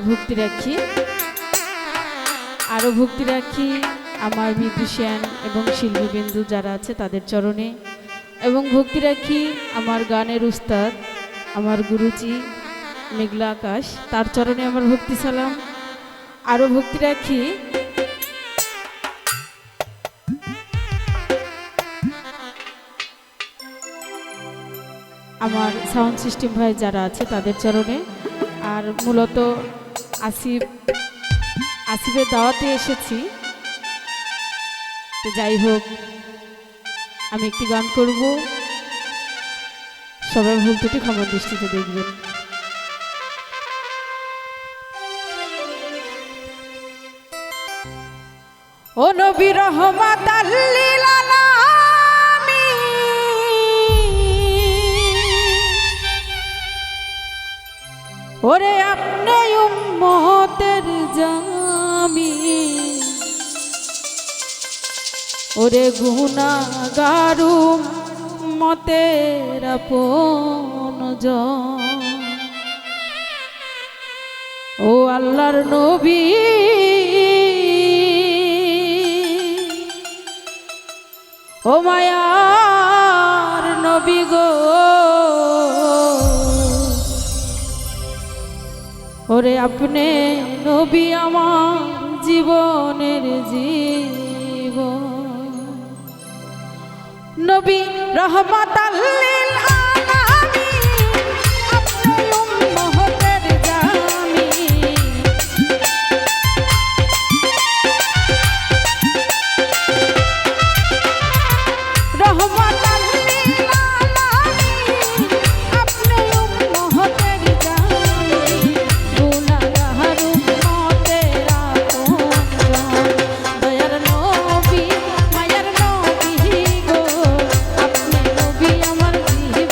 ভক্তি রাখি, আরও ভক্তি রাখি আমার মিউজিশিয়ান এবং শিল্পীবৃন্দু যারা আছে তাদের চরণে, এবং ভক্তি রাখি আমার গানের উস্তাদ আমার গুরুজি মেঘলা আকাশ, তার চরণে আমার ভক্তি সালাম। আরও ভক্তি রাখি আমার সাউন্ড সিস্টেম ভাই যারা আছে তাদের চরণে। আর মূলত আসিফের দাওয়াতে এসেছি, তো যাই হোক আমি একটি গান করব, সবাই ভুল ত্রুটি ক্ষমা দৃষ্টিতে দেখবেন। ও নবী রহমাতাল লিল আলামিন, ওরে আপনি উম্মতের জামি, ওরে গুনাহগার উম্মতের আপনজন, ও আল্লাহর নবী ও মায়ার নবী গো, ওরে আপনি নবী আমার জীবনের জীবন, নবী রহমাতাল লিল আলামিন, আপনি উম্মতের জামি, রহমাতাল লিল আলামিন, আপনি উম্মতের জামি, গুনাহগার উম্মতের আপনজন, দয়ার নবী মায়ার নবী গো, আপনি নবী আমার জীবনের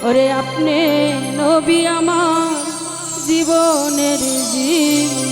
ওরে আপনি নবী আমার জীবনের জীবন।